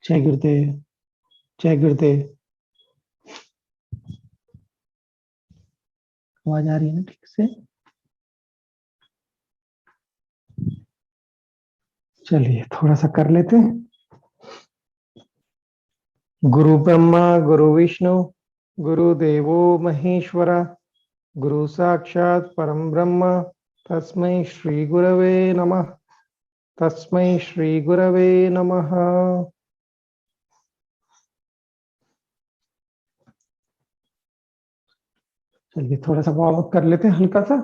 जय गुरुदेव। जय गुरुदेव। आवाज आ रही है ना ठीक से? चलिए थोड़ा सा कर लेते हैं। गुरु ब्रह्मा गुरु विष्णु गुरुदेवो महेश्वरा गुरु साक्षात परम ब्रह्म तस्मै श्री गुरवे नमः। तस्मै श्री गुरवे नमः। चलिए थोड़ा सा वार्म अप कर लेते हैं हल्का सा।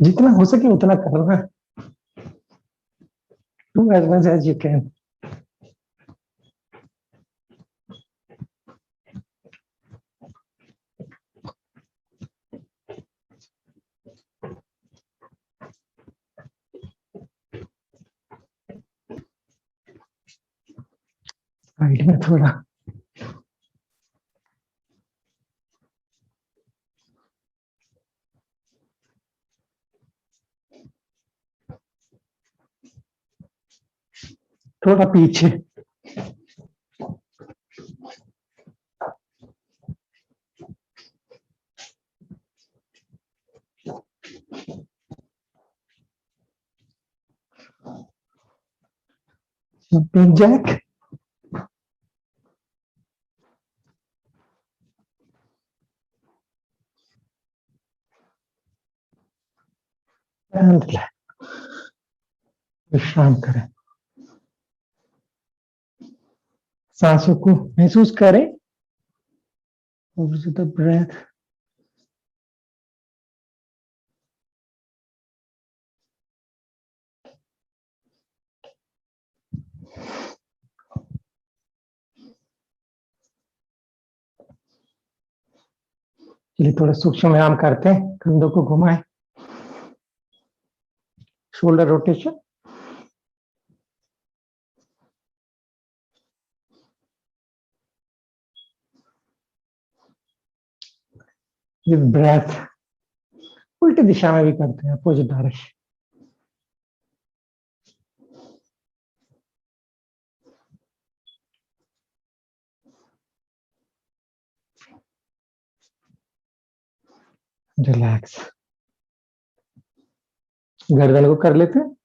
जितना हो सके उतना करना है। Do as much as you can. Side में थोड़ा थोड़ा पीछे। Jumping jack. And विश्राम करें। सांसों को महसूस करें। Over the breath. चलिए थोड़ा सूक्ष्म व्यायाम करते हैं। कंधों को घुमाएं। Shoulder rotation. विद ब्रेथ उल्टी दिशा में भी करते हैं, अपोजिट डायरेक्शन। रिलैक्स। गर्दन को कर लेते हैं।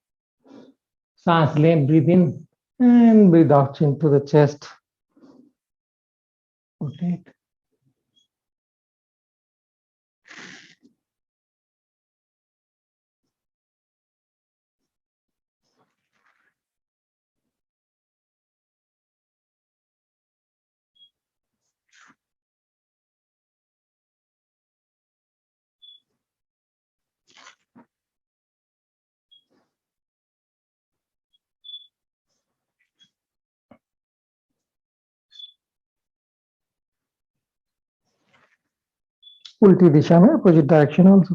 सांस लें, breathe in and breathe out into the chest. Rotate. उल्टी दिशा में, opposite direction also.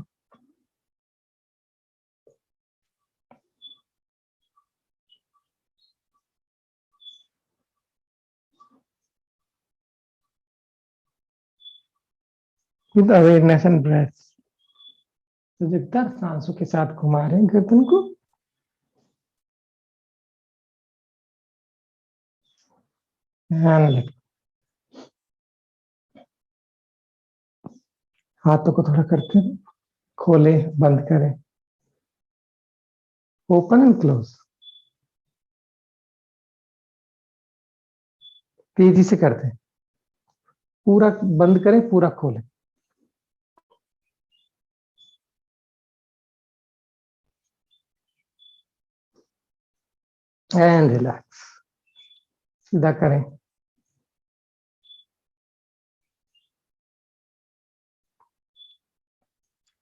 With awareness and breath. लगातार सांसों के साथ घुमा रहे हैं गर्दन को। हाथों को थोड़ा करते हैं, खोले, बंद करें, ओपन एंड क्लोज। तेजी से करते हैं। पूरा बंद करें, पूरा खोलें। And relax. सीधा करें।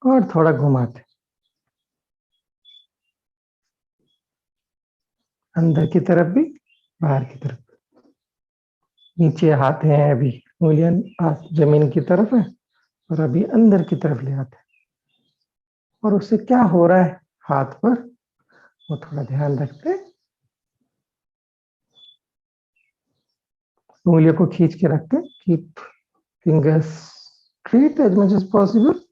और थोड़ा घुमाते, अंदर की तरफ भी, बाहर की तरफ। नीचे हाथ हैं, अभी उंगलियां जमीन की तरफ है, और अभी अंदर की तरफ ले आते हैं। और उससे क्या हो रहा है हाथ पर, वो थोड़ा ध्यान रखते हैं। उंगलियों को खींच के रखते, keep fingers straight as much as possible.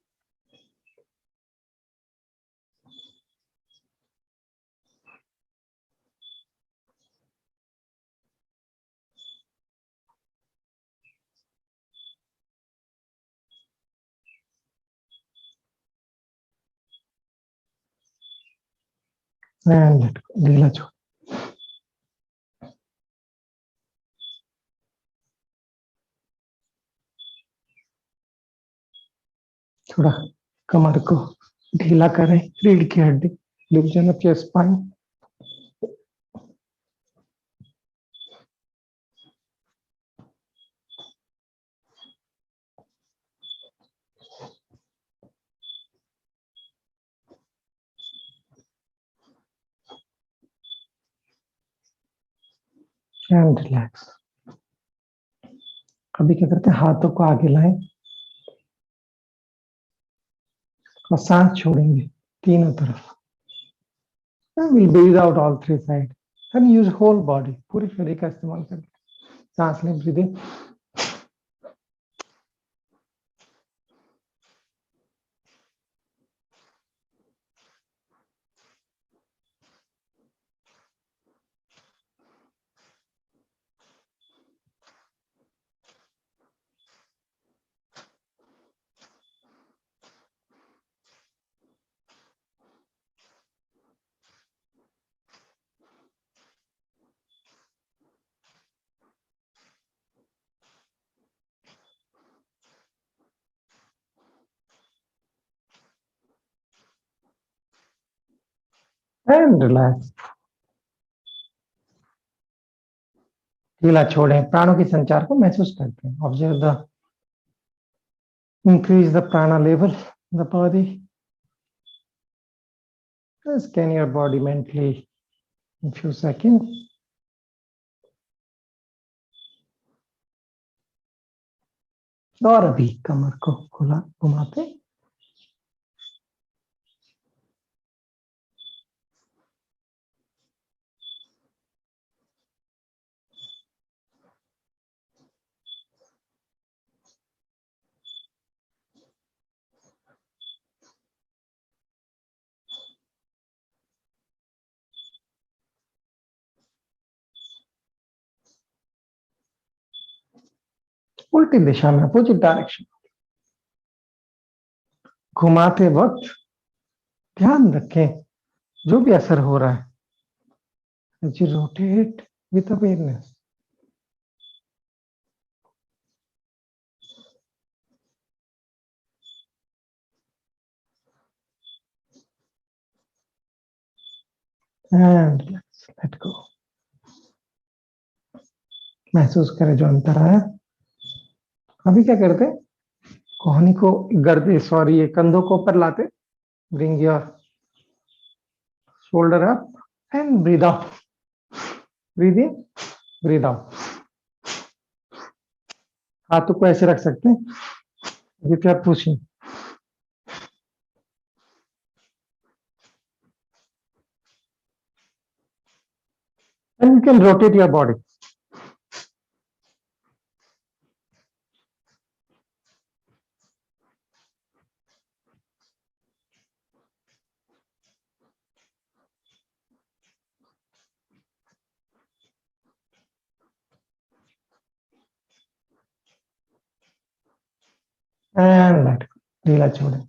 And let go. ढीला छोड़. थोड़ा कमर को ढीला करें, रीढ़ की हड्डी, लूजन up your spine. And relax. अभी क्या करते हैं, हाथों को आगे लाएं और सांस छोड़ेंगे तीनों तरफ. Will breathe out all three side and use whole body. पूरी शरीर का इस्तेमाल करें. सांस लें, ब्रीदिंग. And relax. ढीला छोड़ें. प्राणों के संचार को महसूस करते हैं. Observe the increase the prana level in the body. Scan your body mentally in few seconds. और अभी कमर को खुला घुमाते. उल्टी दिशा में, अपोजिट डायरेक्शन. घुमाते वक्त ध्यान रखें जो भी असर हो रहा है. As you rotate with awareness. And let go. महसूस करें जो अंतर आया. अभी क्या करते हैं, कोहनी को गर्दे सॉरी ये कंधों को ऊपर लाते. Bring your shoulder up and breathe out. Breathe in, breathe out. हाथों को ऐसे रख सकते हैं. If you are pushing. And you can rotate your body. And let go. ढीला छोड़ें.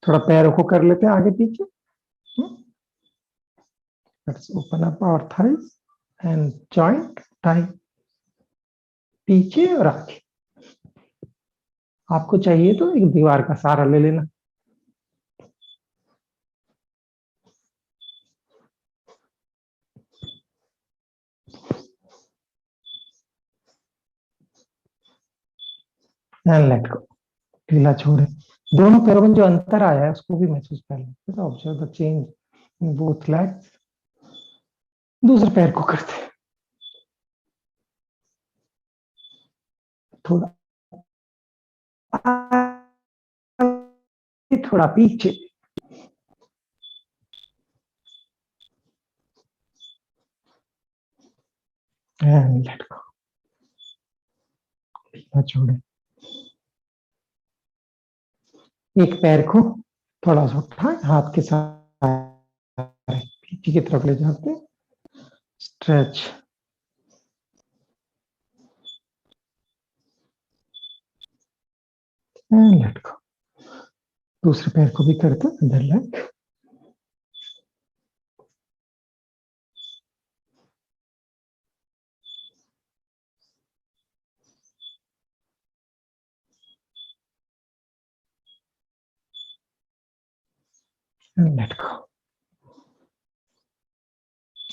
थोड़ा पैरों को कर लेते हैं आगे पीछे. Let's open up our thighs and joint tie. पीछे और आगे. आपको चाहिए तो एक दीवार का सहारा ले लेना. And let go. ढीला छोड़ें. दोनों पैरों में जो अंतर आया है उसको भी महसूस कर लें. Observe the change in both legs. दूसरे पैर को करते हैं. थोड़ा थोड़ा पीछे. And let go. ढीला छोड़े। एक पैर को थोड़ा सा उठाए, हाथ के साथ पीछे की तरफ ले जाते, स्ट्रेच। एंड लेट गो। दूसरे पैर को भी करते अंदर लेग। एंड लेट गो।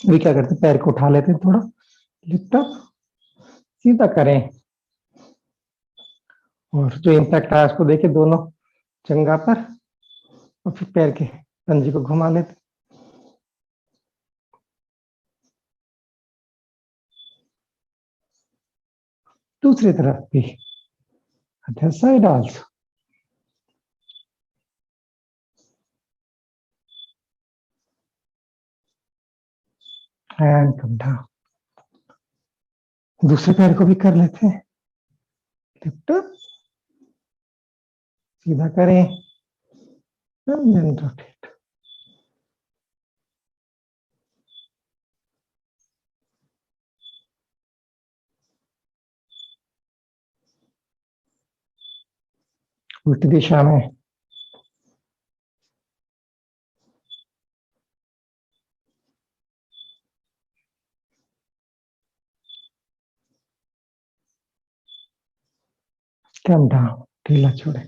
अभी क्या करते, पैर को उठा लेते, थोड़ा लिफ्ट अप, सीधा करें, और जो इम्पैक्ट आया उसको देके दोनों जंघा पर, और फिर पैर के पंजे को घुमा लेते। दूसरी तरफ भी, other side also. And come down. दूसरे पैर को भी कर लेते हैं, लिफ्ट अप, सीधा करें, एंड देन रोटेट। उल्टी दिशा में। कम डाउन, ढीला छोड़े।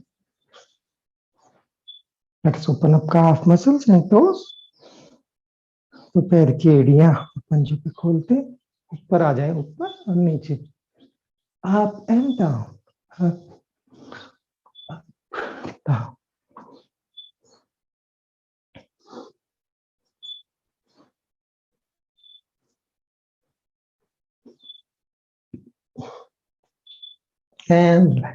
Let's open up calf muscles and toes। तो पैर की एड़ियां पंजों पे खोलते, ऊपर आ जाए, ऊपर और नीचे, up and down, up down. And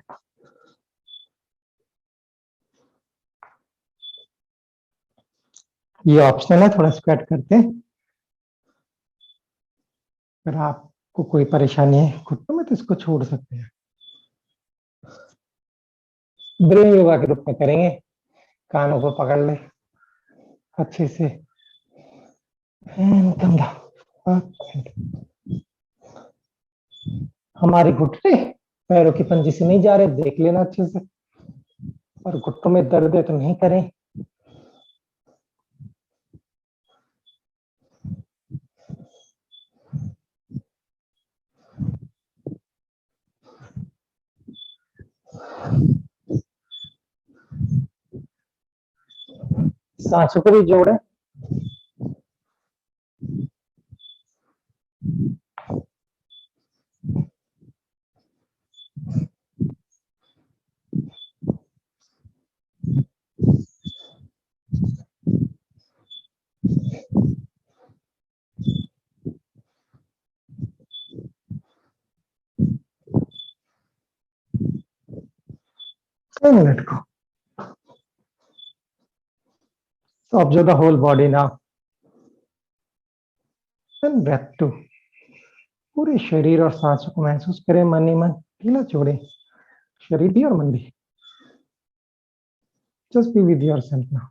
ये ऑप्शनल है, थोड़ा स्क्वाट करते हैं। अगर आपको कोई परेशानी है घुटनों में तो इसको छोड़ सकते हैं। ब्रेन योगा के रूप में करेंगे, कानों को पकड़ ले अच्छे से, एंड कम डाउन। हमारे घुटने पैरों की पंजे से नहीं जा रहे, देख लेना अच्छे से। और घुटनों में दर्द है तो नहीं करें। सांसों को भी जोड़े। Let go. So observe the whole body now and breath too। पूरे शरीर और सांसों को महसूस करें, मन ही मन ढीला छोड़े, शरीर भी और मन भी। Just be with yourself now।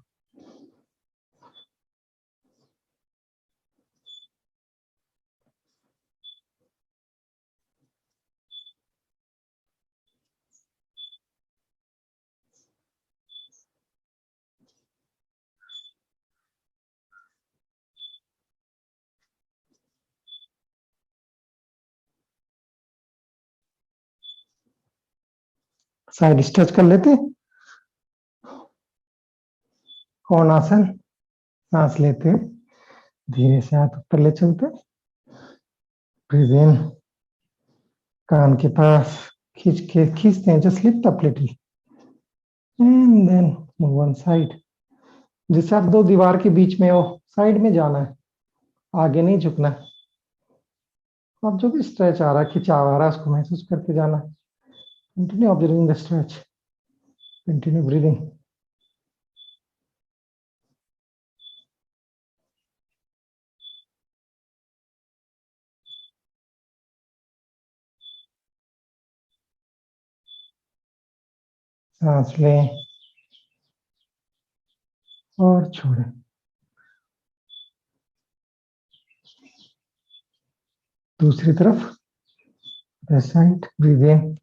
Side stretch कर लेते, कोणासन। सांस लेते, धीरे से हाथ ऊपर ले चलते, ब्रीथ इन, कान के पास खींचते हैं, just lift up little, and then move on side. जैसे आप दो दीवार के बीच में हो, साइड में जाना है, आगे नहीं झुकना है। आप जो भी स्ट्रेच आ रहा है, खिंचाव आ रहा है, उसको महसूस करते जाना है। Continue observing the stretch, continue breathing. सांस लें और छोड़ें। दूसरी तरफ साइड, ब्रीद इन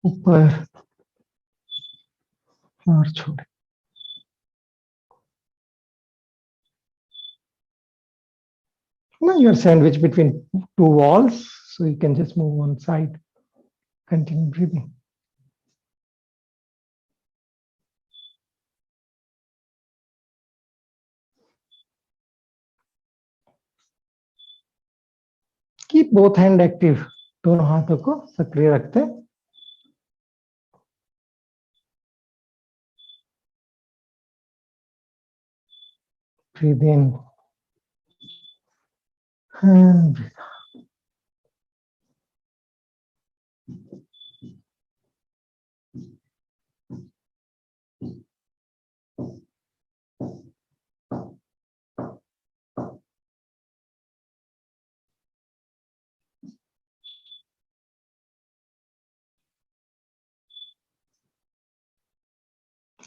ऊपर और छोड़ें। Now you're sandwiched between two walls, so you can just move one side. Continue breathing. Keep both hand active. दोनों हाथों को सक्रिय रखते हैं। Breathe in and breathe out.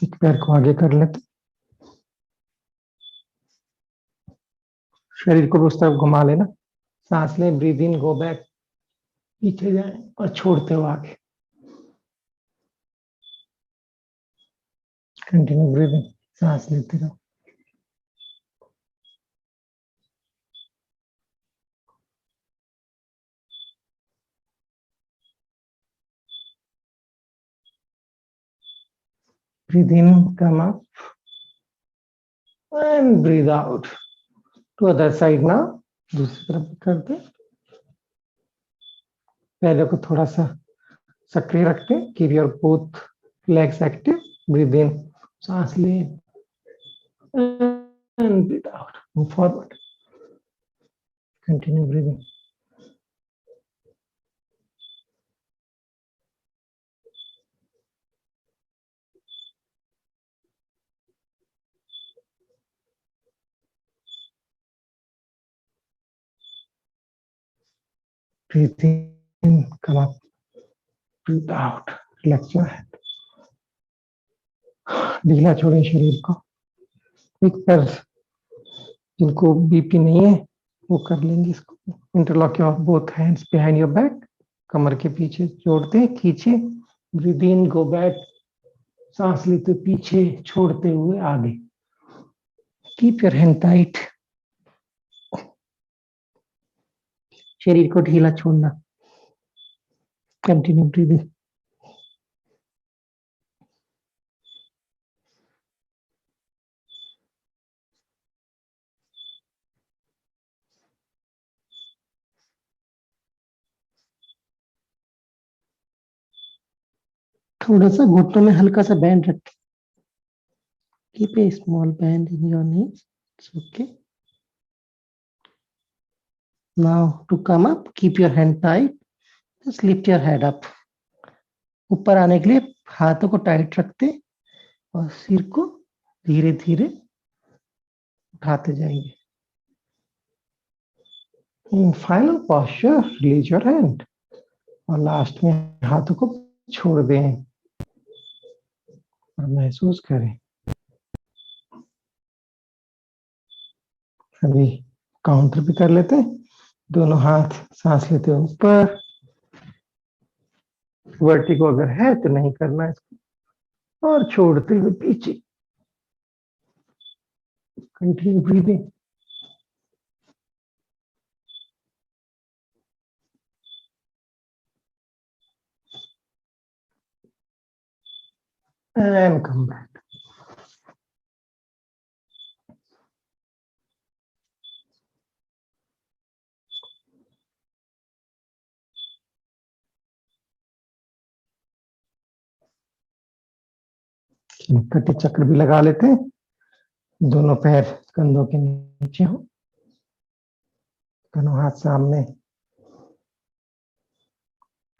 एक पैर को आगे कर लेते, शरीर को उस तरफ घुमा लेना। सांस लें, ब्रीद इन, गो बैक, पीछे जाएं और छोड़ते हो आगे। कंटिन्यू ब्रीदिंग, सांस लेते रहो। Breathe in, come up and breathe out. To other side now. दूसरी तरफ करते, पैरों को थोड़ा सा सक्रिय रखते हैं। Keep your both legs active. Breathe in, सांस लें and breathe out. Move forward. Continue breathing. Breathe in, come up, breathe out. Relax your head. ढीला छोड़ें शरीर को। एक पैर जिनको बीपी नहीं है वो कर लेंगे इसको। Interlock your both hands behind your back, कमर के पीछे जोड़ते हैं, खींचे। ब्रीद इन, गो बैक, सांस लेते पीछे, छोड़ते हुए आगे। कीप योर हैंड टाइट, शरीर को ढीला छोड़ना। Continue breathing. थोड़ा सा घुटनों में हल्का सा बैंड रखें। Keep a small bend in your knees, it's okay. Now to come up, keep your hand tight, just lift your head up. ऊपर आने के लिए हाथों को टाइट रखते और सिर को धीरे धीरे उठाते जाएंगे। In final posture release your hand, और लास्ट में हाथों को छोड़ दें और महसूस करें। अभी काउंटर भी कर लेते हैं। दोनों हाथ सांस लेते हुए ऊपर, वर्टिगो अगर है तो नहीं करना इसको, और छोड़ते हुए पीछे। Continue breathing. And come back. कटी चक्र भी लगा लेते हैं। दोनों पैर कंधों के नीचे हो, दोनों हाथ सामने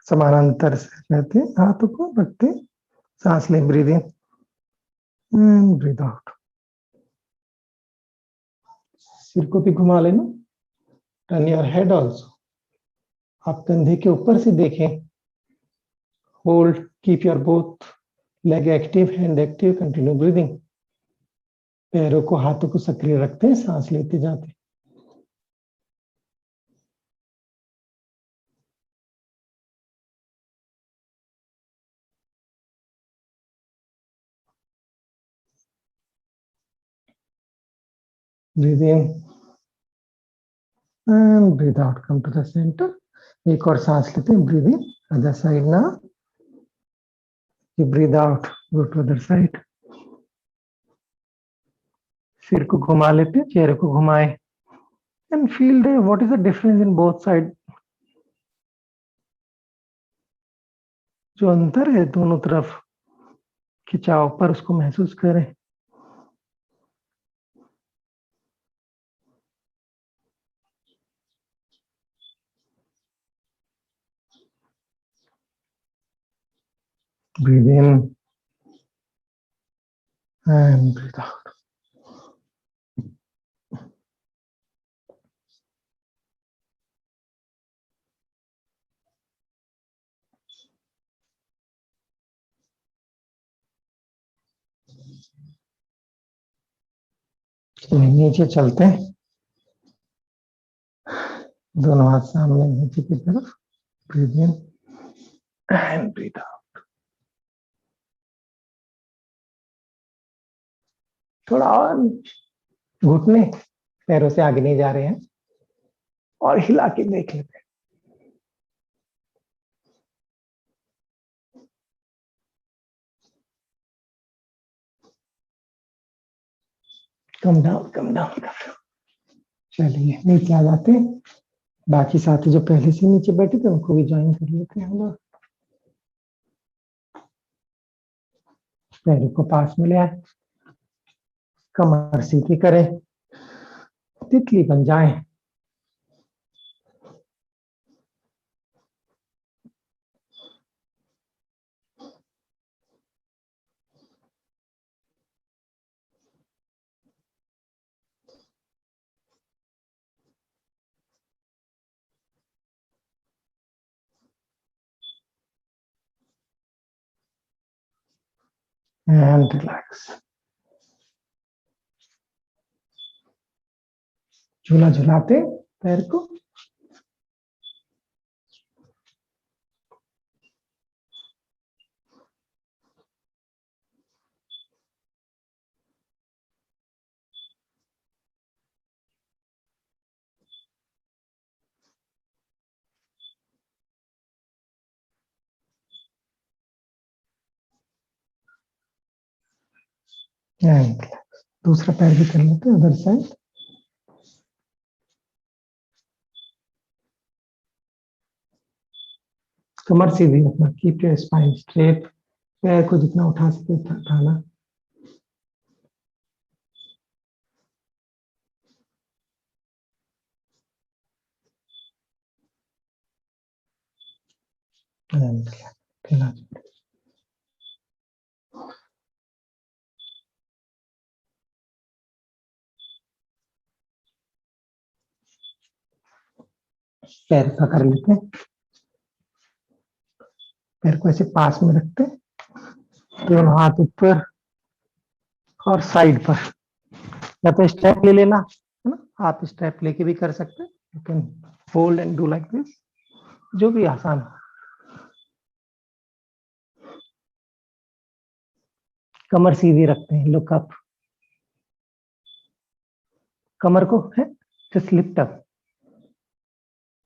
समानांतर से रहते, हाथों को रखते, सांस लें, breathe in and breathe out. सिर को भी घुमा लेना। टर्न योर हेड ऑल्सो, आप कंधे के ऊपर से देखें। Hold, keep your both leg active, hand active, continue breathing. पैरों को, हाथों को सक्रिय रखते हैं, सांस लेते जाते। Breathe in and breathe out, come to the centre. एक और सांस लेते हैं, ब्रीद इन, अदर साइड ना, breathe out, go to other side. सिर को घुमा लेते हैं, चेहरे को घुमाए and feel the what is the difference in both side. जो अंतर है दोनों तरफ खिंचाव पर, उसको महसूस करें। Breathe in and breathe out. नीचे चलते हैं, दोनों हाथ सामने नीचे की तरफ। Breathe in and breathe out. थोड़ा और घुटने पैरों से आगे नहीं जा रहे हैं, और हिला के देख लेते हैं। Come down, come down, come down. चलिए नीचे आ जाते हैं। बाकी साथी जो पहले से नीचे बैठे थे उनको भी ज्वाइन कर लेते हैं हम लोग। पैरों को पास में ले आए, कमर सीधी करें, तितली बन जाए। And relax. झूला झुलाते पैर को। एंड दूसरा पैर भी कर लेते हैं, अदर साइड। कमर सीधी रखना, कीप योर स्पाइन स्ट्रेट। पैर को जितना उठा सके उठाना। And relax. पैर पकड़ लेते हैं, पैर को ऐसे पास में रखते हैं, दोनों हाथ ऊपर और साइड पर। या तो स्टेप ले लेना है ना, आप स्टेप लेके भी कर सकते हैं। You can fold and do like this, जो भी आसान हो। कमर सीधी रखते हैं, लुक अप। कमर को है जस्ट लिफ्ट अप,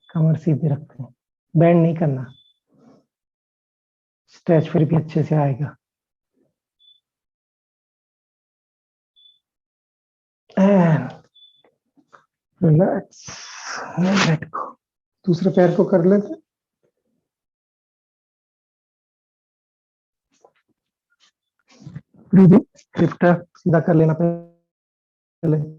कमर सीधी रखते हैं, बैंड नहीं करना। स्ट्रेच फिर भी अच्छे से आएगा। And relax, let go. दूसरे पैर को कर लेते, ब्रीदिंग लिफ्ट अप, सीधा कर लेना पहले।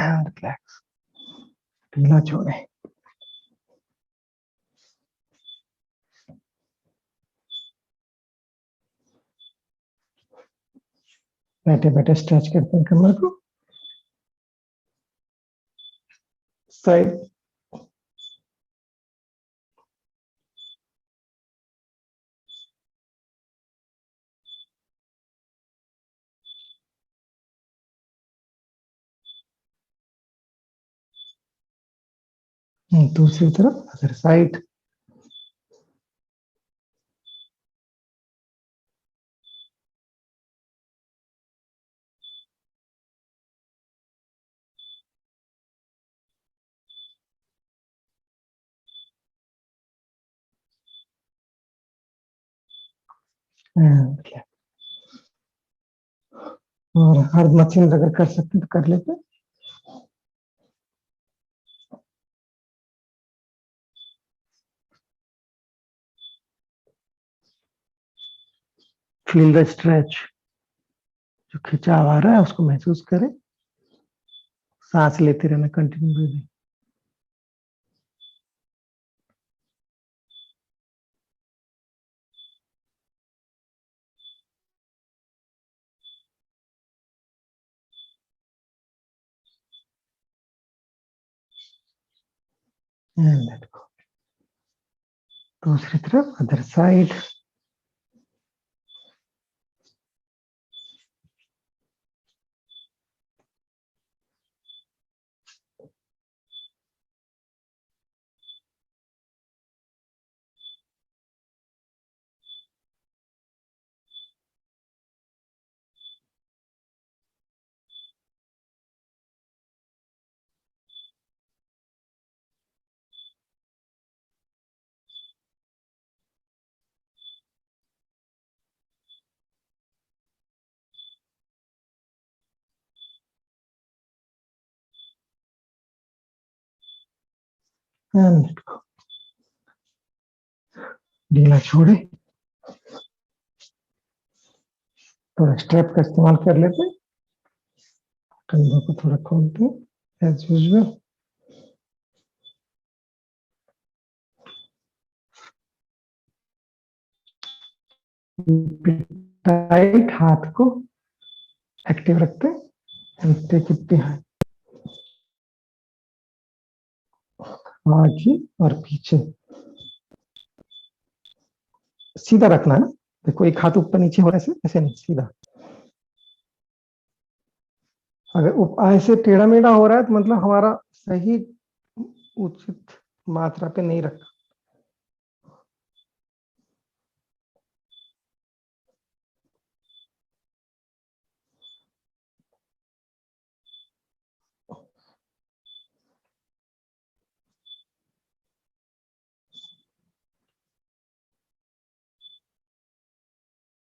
एंड रिलैक्स, ढीला छोड़े। बैठे बैठे स्ट्रेच करते हैं कमर को, साइड दूसरी तरफ अदर साइड। और हर मशीन अगर कर सकते तो कर लेते। फील द स्ट्रेच, जो खिंचाव आ रहा है उसको महसूस करें, सांस लेते रहना कंटिन्यू ब्रीदिंग। एंड लेट गो। दूसरी तरफ other side. And let go, ढीला छोड़े। थोड़ा स्ट्रेप का इस्तेमाल कर लेते, कंधों को थोड़ा खोलते एज यूजुअल। टाइट, हाथ को एक्टिव रखते एंड टेक इट बिहाइंड, आगे और पीछे। सीधा रखना है ना, देखो एक हाथ ऊपर नीचे हो रहा है, ऐसे नहीं, सीधा। अगर ऐसे टेढ़ा मेढ़ा हो रहा है तो मतलब हमारा सही उचित मात्रा पे नहीं रखा।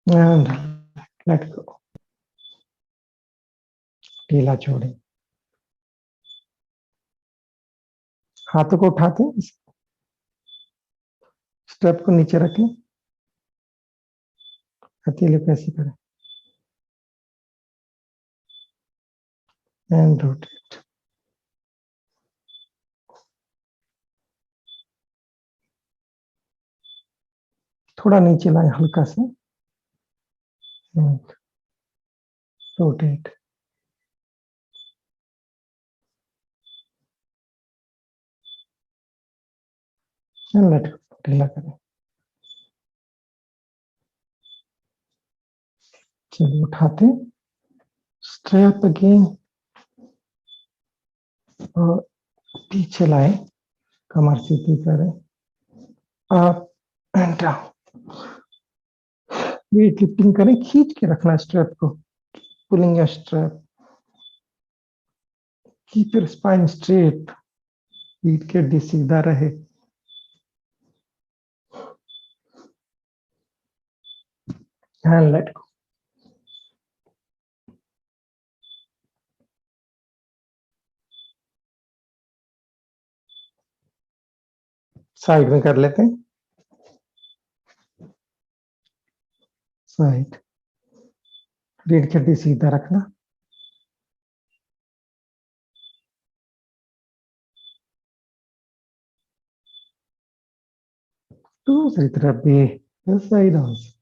एंड लेट गो, ढीला छोड़े। हाथों को उठाते स्टेप को नीचे रखें, हथेली पे ऐसे करें एंड रोटेट। थोड़ा नीचे लाए हल्का से, रोटेट एंड लेट गो, ढीला करें। चलिए उठाते, स्ट्रेप अगेन और पीछे लाए, कमर सीधी करें, up and down. Weight lifting करें, खींच के रखना स्ट्रेप को, pulling your strap, keep your spine straight, पीठ के हड्डी सीधा रहे। एंड लेट गो, साइड में कर लेते हैं, साइड, रीढ़ की हड्डी सीधा रखना, दूसरी तरफ भी साइड ऑल्सो।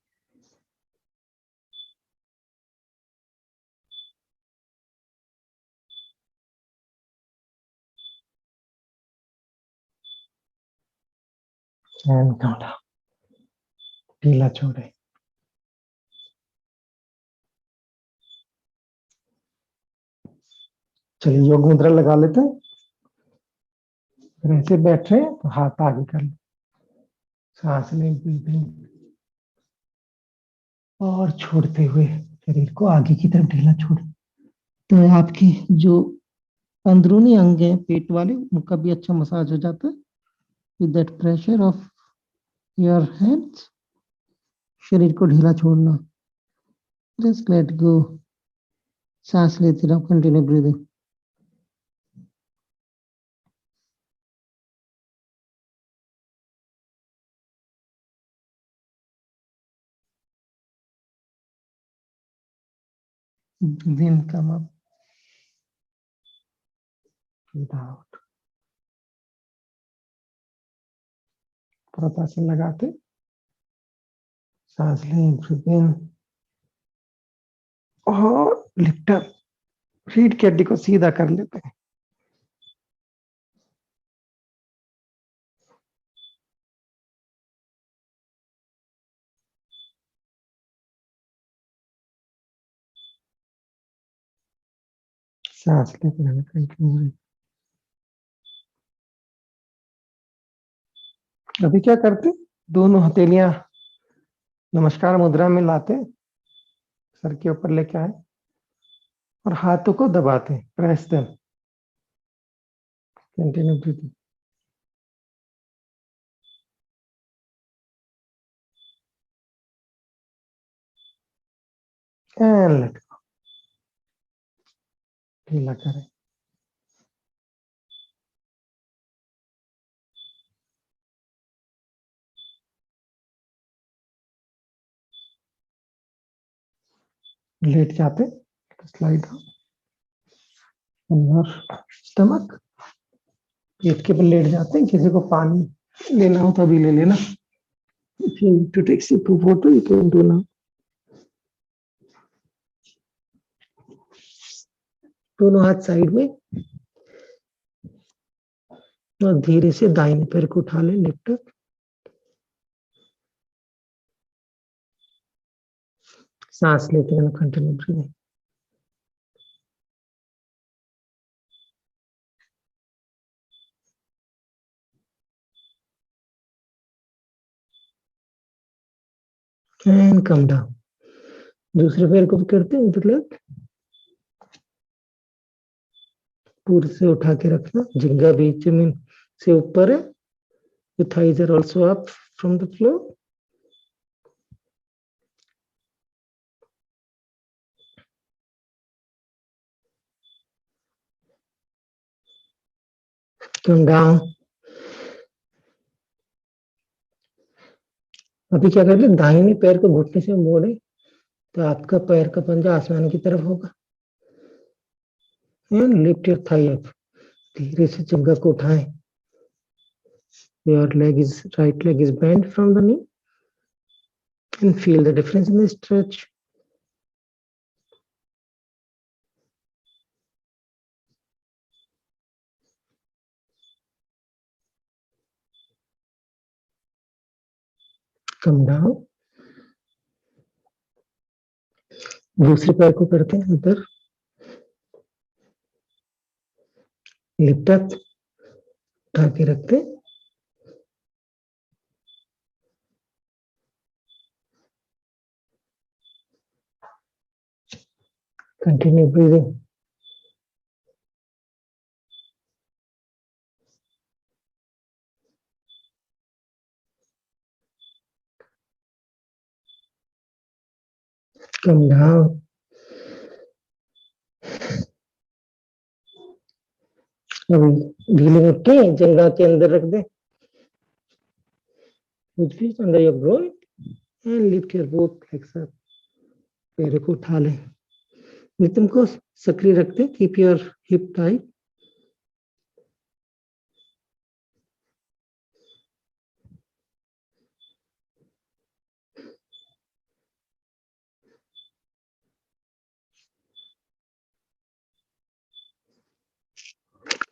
एंड काउंट ढीला छोड़े। चलिए योग मुद्रा लगा लेते हैं। अगर ऐसे बैठ रहे हैं तो हाथ आगे कर लो, सांस लें ब्रीथिंग, और छोड़ते हुए शरीर को आगे की तरफ ढीला छोड़े। तो आपकी जो अंदरूनी अंग है पेट वाले, उनका भी अच्छा मसाज हो जाता है with that pressure of your hands. शरीर को ढीला छोड़ना, जस्ट लेट गो। सांस लेते रहो, continue breathing. Then come up, breathe out। प्रतासन लगाते सांस लें, ब्रीथ इन, और लिफ्ट अप। रीढ़ की हड्डी को सीधा कर लेते हैं। सांस लेते रहना कंटिन्यू। अभी क्या करते, दोनों हथेलियां नमस्कार मुद्रा में लाते, सर के ऊपर लेके आए और हाथों को दबाते, press them, continue breathing and let go. ढीला करें। लेट जाते, स्लाइड डाउन और स्टमक, पेट के बल लेट जाते हैं। किसी को पानी लेना हो तो अभी ले लेना। If you need to take sip of water, you can do now। दोनों हाथ साइड में, और धीरे से दाहिने पैर को उठा लें, लिफ्ट अप। सांस लेते हैं, continue breathing. And come down. दूसरे पैर को भी करते हैं, मतलब पूरे से उठा के रखना, जिंगा बीच में से ऊपर है। Your thighs are also up from the floor। Come down। अभी क्या करते, दाहिने पैर को घुटने से मोड़े तो आपका पैर का पंजा आसमान की तरफ होगा। And lift your thigh up. धीरे से जंघा को उठाएं। Your right leg is bent from the knee, and feel the difference in the stretch। Come down। दूसरे पैर को करते हैं उधर, लिफ्ट अप, उठा के रखते हैं। Continue breathing. Come down। अभी ढीले उठ के जंघा के अंदर रख दे, feet under your groin, and lift your both legs up। पैरों को उठा लें, नितंब को सक्रिय रखते, keep your hip tight.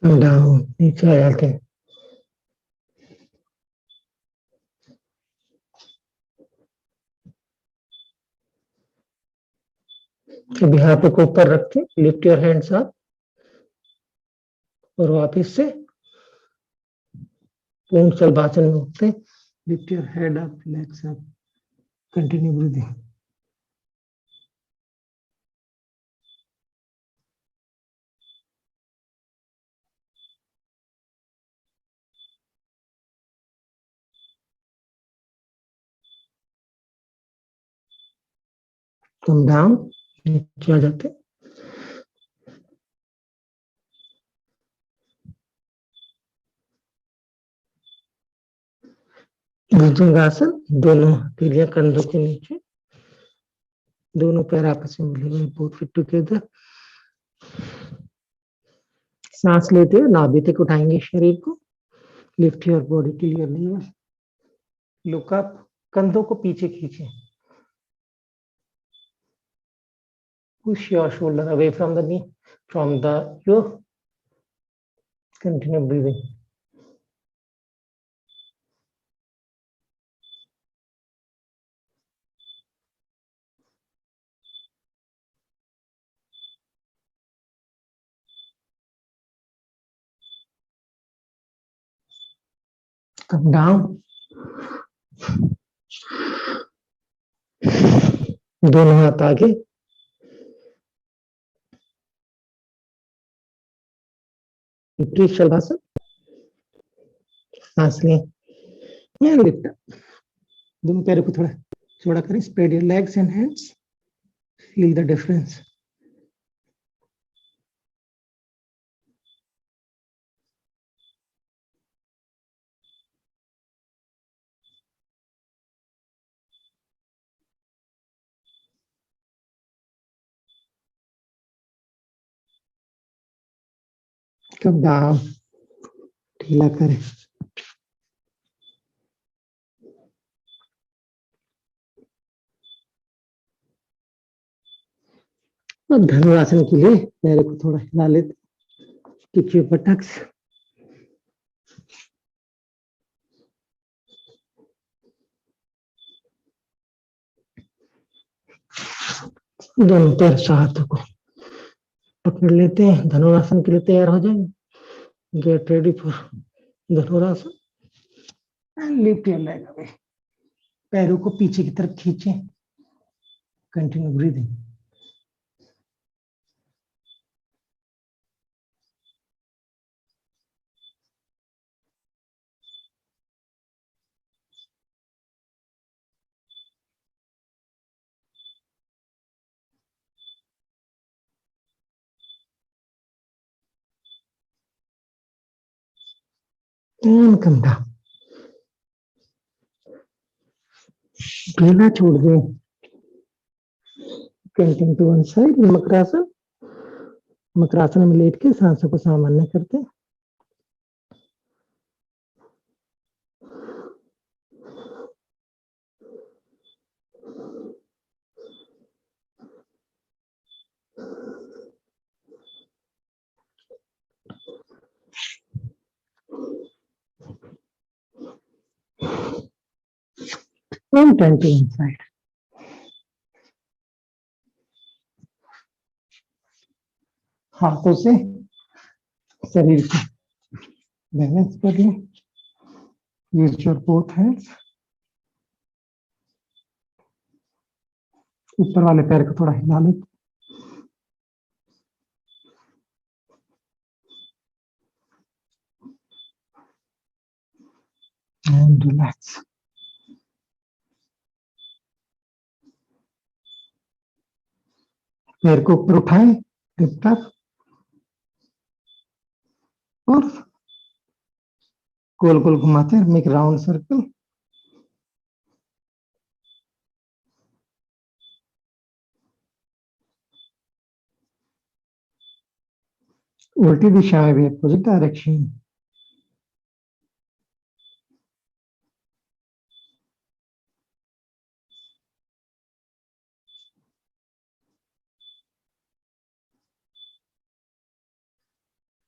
Down, नीचे आ जाते हैं। अब यहाँ पे को ऊपर रख के लिफ्ट योर हैंड्स अप और वापस से पूर्ण सलभासन में उठते, lift your head up, legs up, continue breathing. Come down, नीचे आ जाते। भुजंगासन, दोनों हथेलियां कंधों के नीचे, दोनों पैर आपस में मिले हुए, बोथ फिट टुगेदर। सांस लेते हुए नाभि तक उठाएंगे शरीर को, lift your body clearly, look up, कंधों को पीछे खींचे, push your shoulder away from the knee, from the yoke, continue breathing. Come down, दोनों हाथ आगे, शलभासन, सांस लें, लिफ्ट अप, दोनों पैरों को थोड़ा चौड़ा करें, spread your legs and hands, feel the difference. Come down, ढीला करें। अब धनुरासन के लिए पैरों को थोड़ा हिला लेते, किक योर बटक्स, दोनों पैर हाथों को पकड़ लेते हैं, धनुरासन के लिए तैयार हो जाएंगे। Get ready for dhanurasana and lift your leg away, पैरों को पीछे की तरफ खींचे, continue breathing. And come down, ढीला छोड़ दें, continue to one side, makarasana, makarasana में लेट के सांसों को सामान्य करते हैं। And turn to one side, हाथों से शरीर को बैलेंस कर लें, यूज योर बोथ हैंड्स, ऊपर वाले पैर को थोड़ा हिला लें, एंड रिलैक्स। पैर को ऊपर उठाएं, लिफ्ट अप, और गोल गोल घुमाते हैं, मेक राउंड सर्कल। उल्टी दिशा में भी, अपोजिट डायरेक्शन।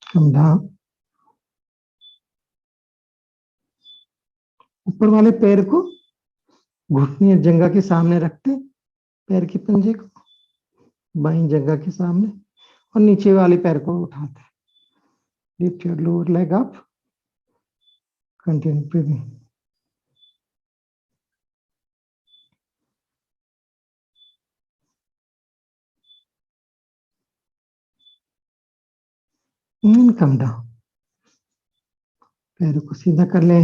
Come down, ऊपर वाले पैर को घुटने या जंघा के सामने रखते, पैर के पंजे को बाईं जगह के सामने, और नीचे वाले पैर को उठाते। Lift your lower leg up, continue breathing. Come down, पैरों को सीधा कर ले,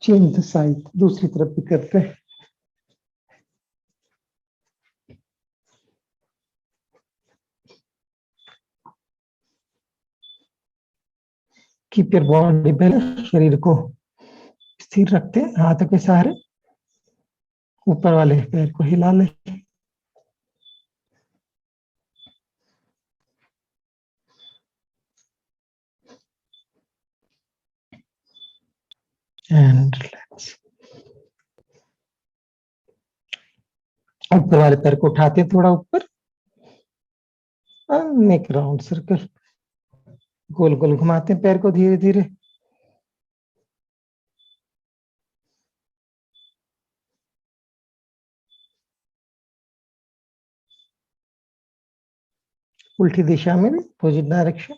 चेंज द साइड, दूसरी तरफ भी करते हैं। कीप योर बॉडी बैलेंस, शरीर को स्थिर रखते हैं हाथों के सहारे, ऊपर वाले पैर को हिला ले। And relax. ऊपर वाले पैर को उठाते हैं थोड़ा ऊपर, मेक राउंड सर्कल, गोल गोल घुमाते हैं पैर को धीरे धीरे। उल्टी दिशा में भी, अपोजिट डायरेक्शन।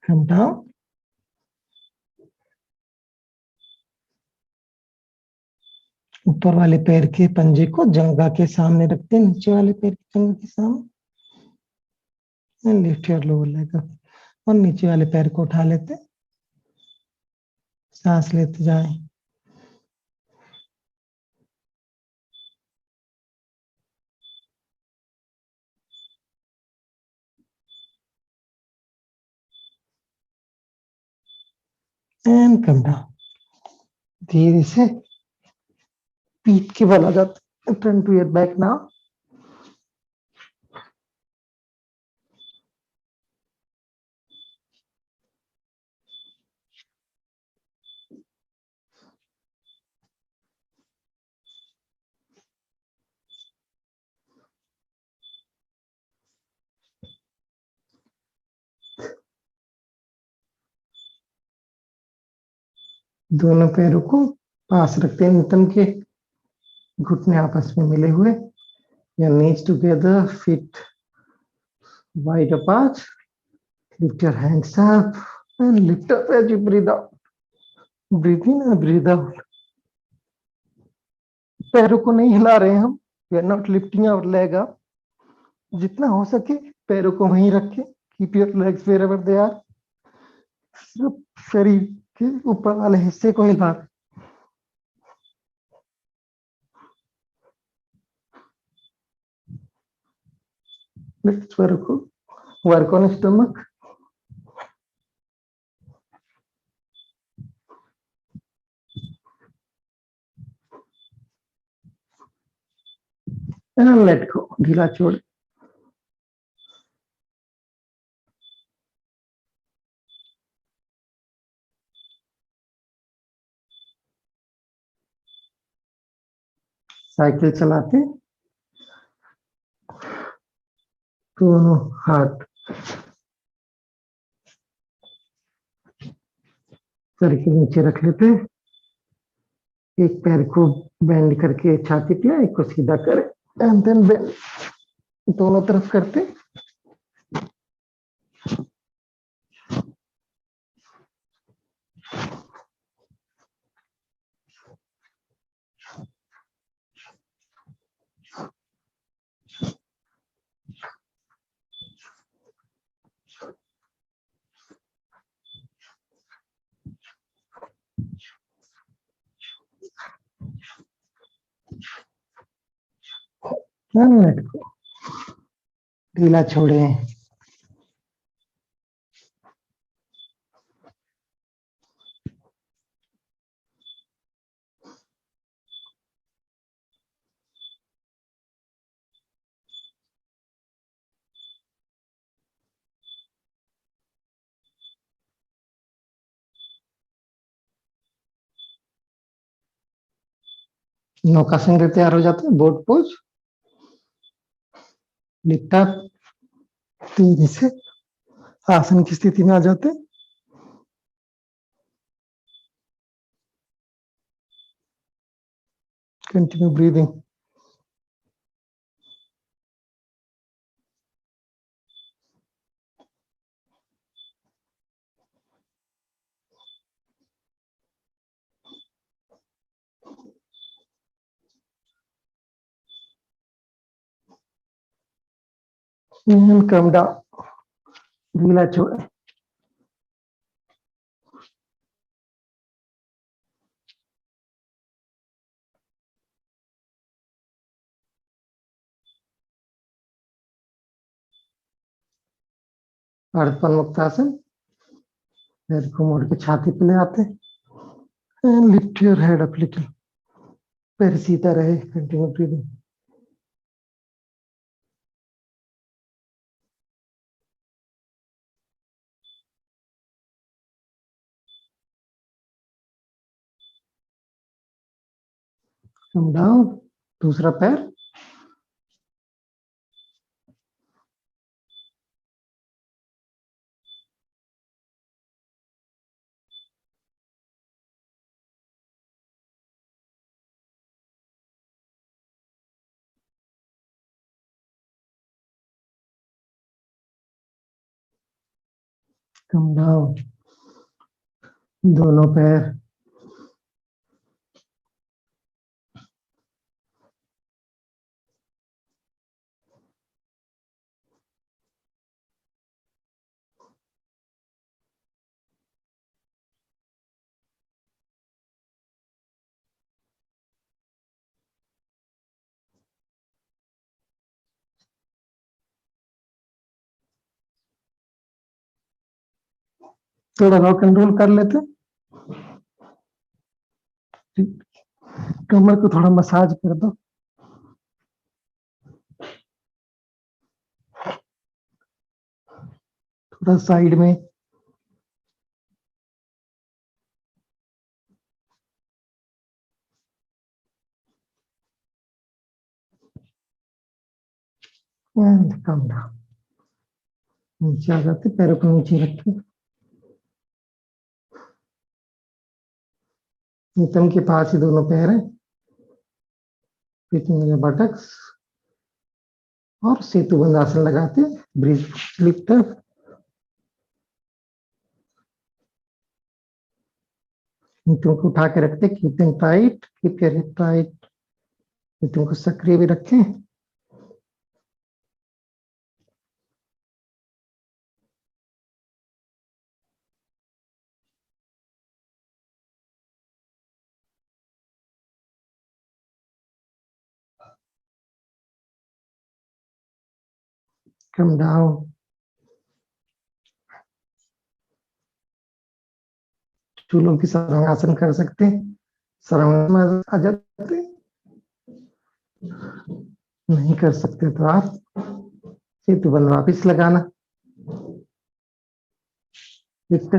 कम डाउन, ऊपर वाले पैर के पंजे को जंघा के सामने रखते हैं, नीचे वाले पैर के जंघा के सामने, and lift your lower leg up, और नीचे वाले पैर को उठा लेते, सांस लेते जाएं। एंड कम डाउन, धीरे से पीठ के बल आ जाते, turn to your back now. दोनों पैरों को पास रखते हैं नितंब के, घुटने आपस में मिले हुए, या knees together, feet wide apart. Lift your hands up and lift up as you breathe out, breathe in and breathe out. पैरों को नहीं हिला रहे हम, we are not lifting our leg up. जितना हो सके पैरों को वहीं रखें, keep your legs wherever they are. सिर्फ शरीर के ऊपर वाले हिस्से को हिला रहे। Let's work on stomach. And let go, ढीला छोड़। साइकिल चलाते दोनों हाथ सर के नीचे रख लेते, एक पैर को बेंड करके छाती पे, एक को सीधा करें, एंड देन बेंड, दोनों तरफ करते। लेट गो, ढीला छोड़े। नौकासन के तैयार हो जाते हैं, बोट पोज, लिफ्ट अप, तेजी से आसन की स्थिति में आ जाते हैं। Continue breathing. and come down, ढीला छोड़े। अर्धपन मुक्तासन, पैर को मोड़ के छाती पे ले आते and lift your head up little, पैर सीधा रहे, कंटिन्यू ब्रीदिंग। कम डाउन, दूसरा पैर, कम डाउन, दोनों पैर, थोड़ा रॉक एंड रोल कर लेते, कमर को थोड़ा मसाज कर दो, थोड़ा साइड में, एंड कम डाउन, नीचे आ जाते, पैरों को नीचे रखते, नितंब के पास ही दोनों पैर हैं, पीछे बटक्स, और सेतु बंद आसन लगाते, ब्रीज लिफ्ट अप, नितंब को उठा के रखते, keep them tight, keep your hip tight, नितंब को सक्रिय भी रखें। कम डाउन, चूलों की सर्वांगासन कर सकते हैं, सर्वांगासन आ जाते, नहीं कर सकते तो आप सेतु बंद वापिस लगाना, लिफ्ट,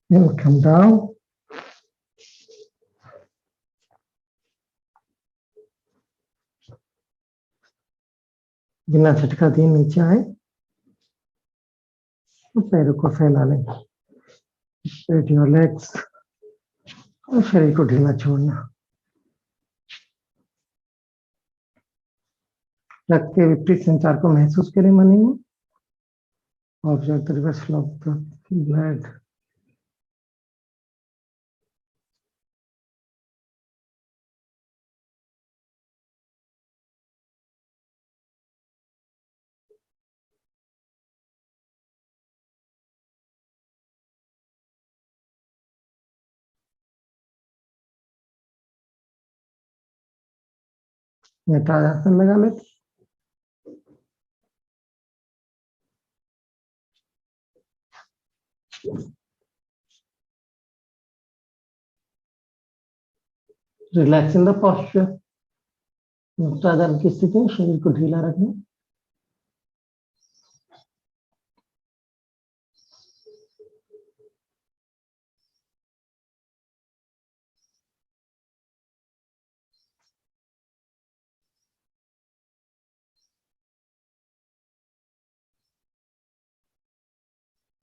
कम डाउन, बिना झटका दिए नीचे आए, पैरों को फैला लें, स्ट्रेट योर लेग्स, और शरीर को ढीला छोड़ना, रक्त के विपरीत संचार को महसूस करें मनी में, observe the reversal of the blood, मेट्रासन लगा लेते। Relax in the posture. मेट्रासन की स्थिति में शरीर को ढीला रखना।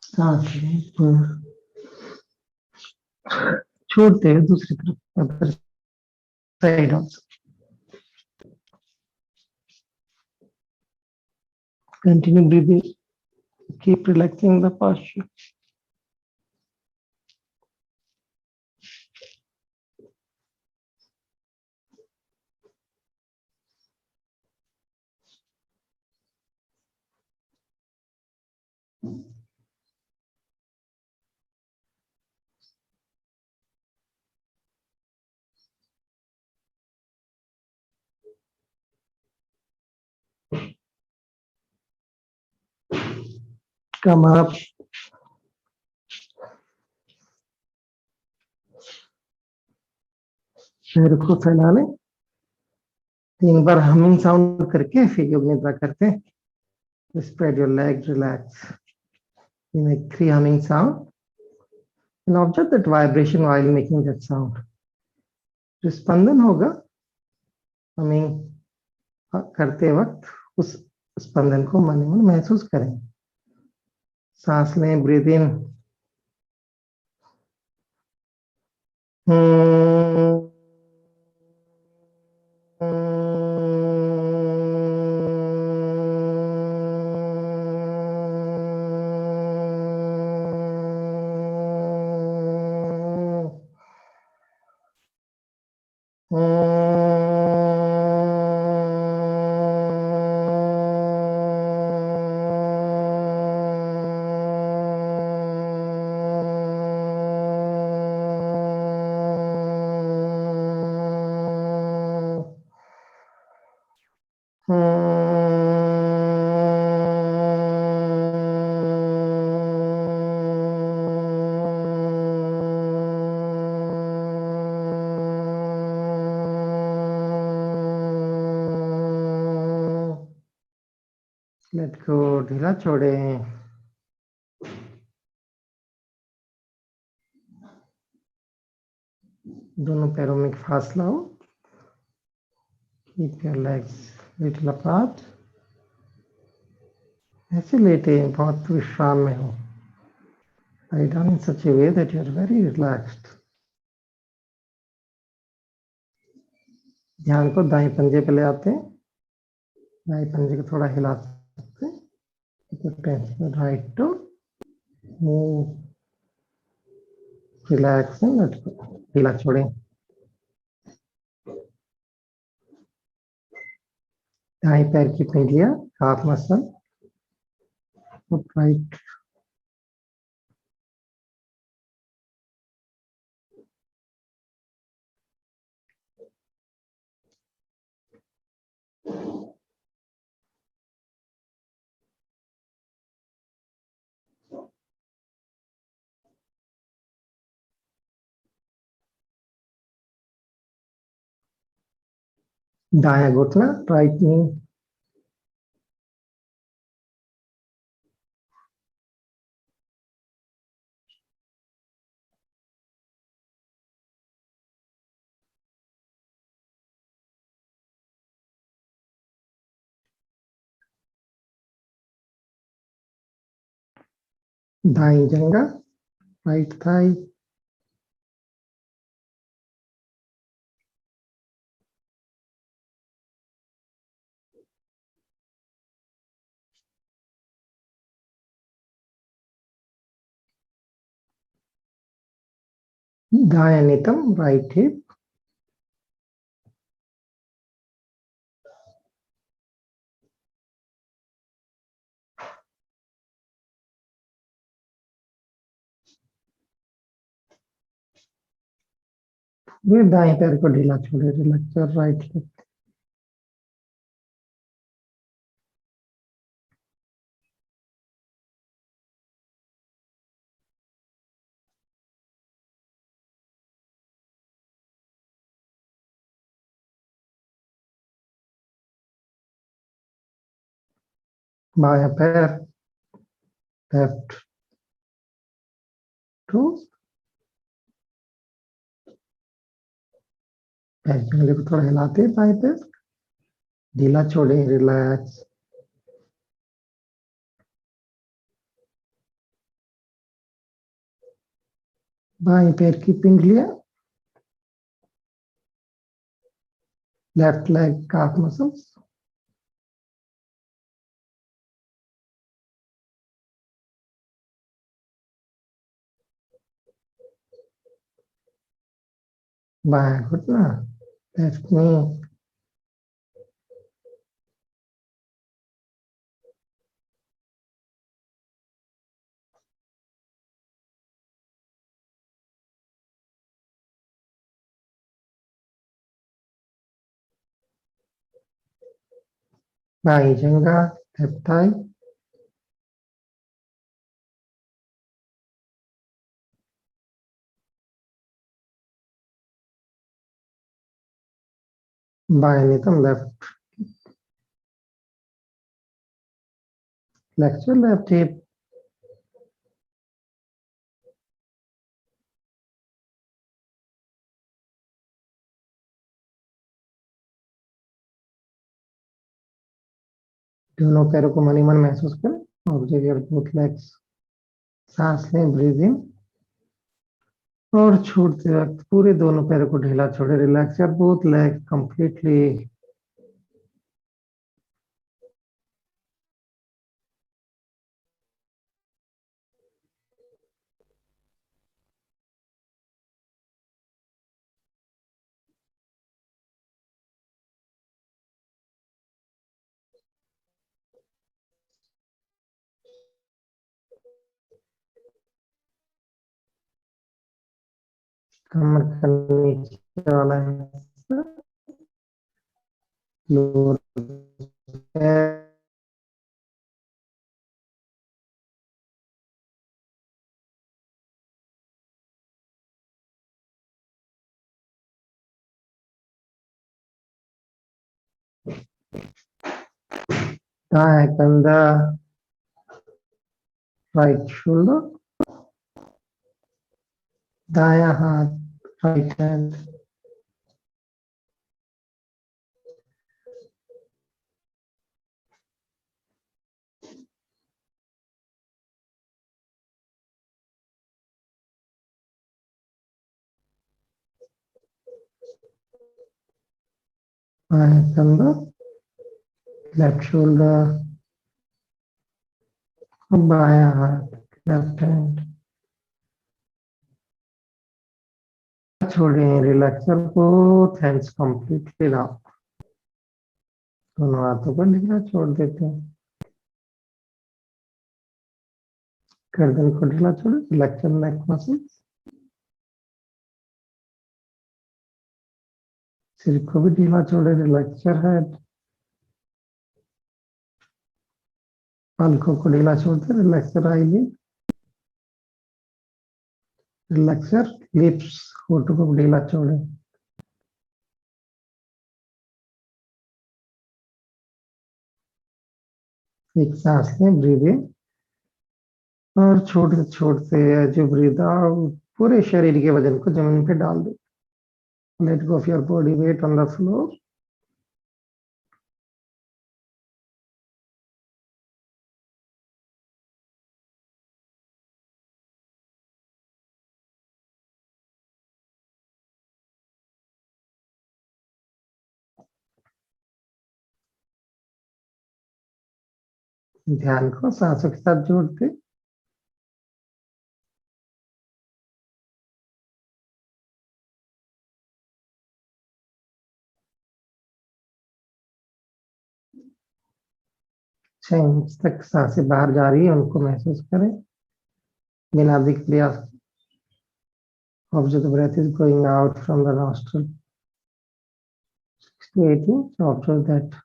सांस लें, छोड़ते हैं दूसरी तरफ, other side also. Continue breathing, keep relaxing the posture. Come up, पैर को फैला लें। 3 बार हमिंग साउंड करके फिर योग निद्रा करते हैं। Spread your legs, relax. You make 3 humming sound and observe that vibration while making that sound. जो स्पंदन होगा हमिंग करते वक्त, उस स्पंदन को मन ही मन महसूस करें। सांस लें, ब्रीद इन। लेट गो, ढीला छोड़ें। दोनों पैरों में फासला हो। Keep your legs little apart. ऐसे लेटे बहुत विश्राम में हो। Lie down in such a way that you are very relaxed. ध्यान को दाएं पंजे पे ले आते हैं। दाएं पंजे को थोड़ा हिला सकते हैं। Right toe, move, relax and let go. ढीला छोड़ें। दाएं पैर की पंजलियां, हाफ मसल, राइट। दायां घुटना, राइट नी। दाएं जंगा, राइट थाई। दायां नितंब, राइट हिप। दाएं पैर को ढीला छोड़े, रिलैक्स योर राइट हिप। बायां पैर लेफ्ट टू पैर की उंगली को थोड़ा हिलाते हैं, बाएं पैर ढीला छोड़े, रिलैक्स। बाएं पैर की पिंडलियां, लेफ्ट लेग काफ मसल्स, बायां घुटना, left knee, by Janga, left thigh, बाएं नितंब, लेफ्ट फ्लेक्सर, लेफ्ट हिप, दोनों पैरों को मन ही मन महसूस करें। Observe your both legs. सांस लें, ब्रीथ इन, और छोड़ते वक्त पूरे दोनों पैरों को ढीला छोड़े, relax your both leg completely. कमर का नीचे वाला हिस्सा, लोअर दाएं कंधा, राइट शोल्डर, दायां हाथ, राइट हैंड, बाएं कंधा, लेफ्ट शोल्डर, बायां हाथ, लेफ्ट हैंड, छोड़ें, relax your both hands completely down. दोनों हाथों को ढीला छोड़ देते हैं, गर्दन को ढीला छोड़े, रिलैक्स योर नेक मसल्स, सिर को भी ढीला छोड़े, रिलैक्स योर हेड, पलकों को ढीला छोड़ते, relax your eyelid, relax your lips, होठों को ढीला छोड़े। एक सांस लें, ब्रीद इन, और छोड़ते छोड़ते जो ब्रीद आउट, पूरे शरीर के वजन को जमीन पे डाल दे। Let go of your body weight on the floor. ध्यान को सांसों के साथ जोड़ते, इंच तक सांसें बाहर जा रही है उनको महसूस करें बिना अधिक प्रयास। Observe the breath is going out from the nostril. 6 to 8 inch, observe that.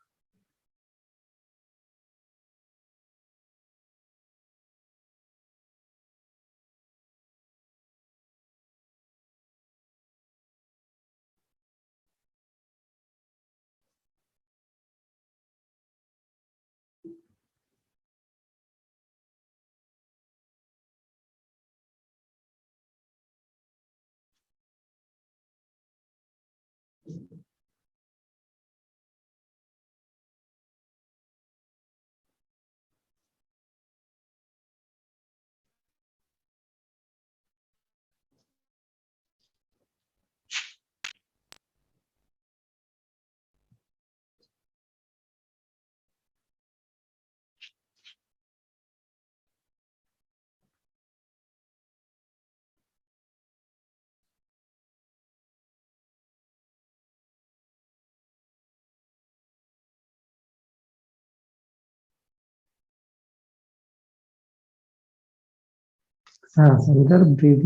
सांस अंदर, ब्रीद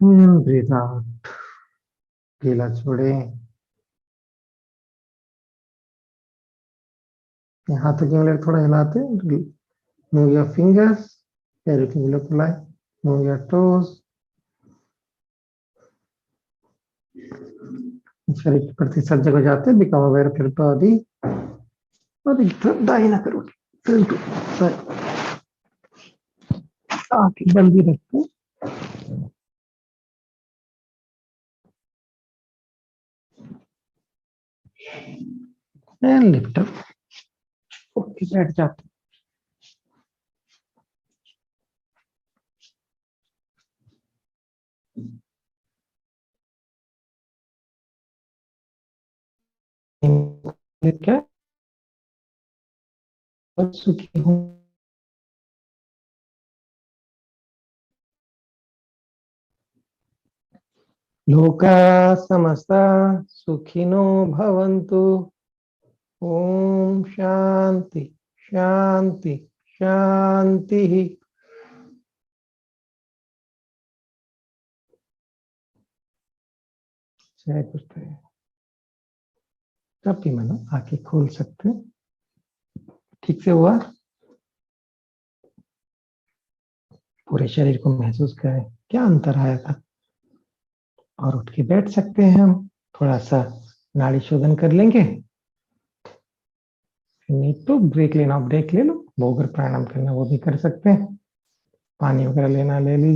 इन, ब्रीद आउट। गीला छोड़े। हाथों की उंगलियां थोड़ा हिलाते, move your fingers, everything look like, move your toes। शरीर के प्रति सजग हो जाते, become aware of your body. और एकदम दाई ना करो, आंखें बंद ही रखते एंड लिफ्ट अप। ओके, बैठ जाते। क्या सुखी हूँ। लोका समस्ता सुखिनो भवन्तु। ओम शांति शांति शांति। जय गुरुदेव। जब भी मनो आंखें खोल सकते हो। ठीक से हुआ। पूरे शरीर को महसूस करें, क्या अंतर आया था। और उठ के बैठ सकते हैं हम। थोड़ा सा नाड़ी शोधन कर लेंगे। नीड तो ब्रेक लेना, ब्रेक ले लो। वो अगर प्राणायाम करना वो भी कर सकते हैं। पानी वगैरह लेना ले लीजिए।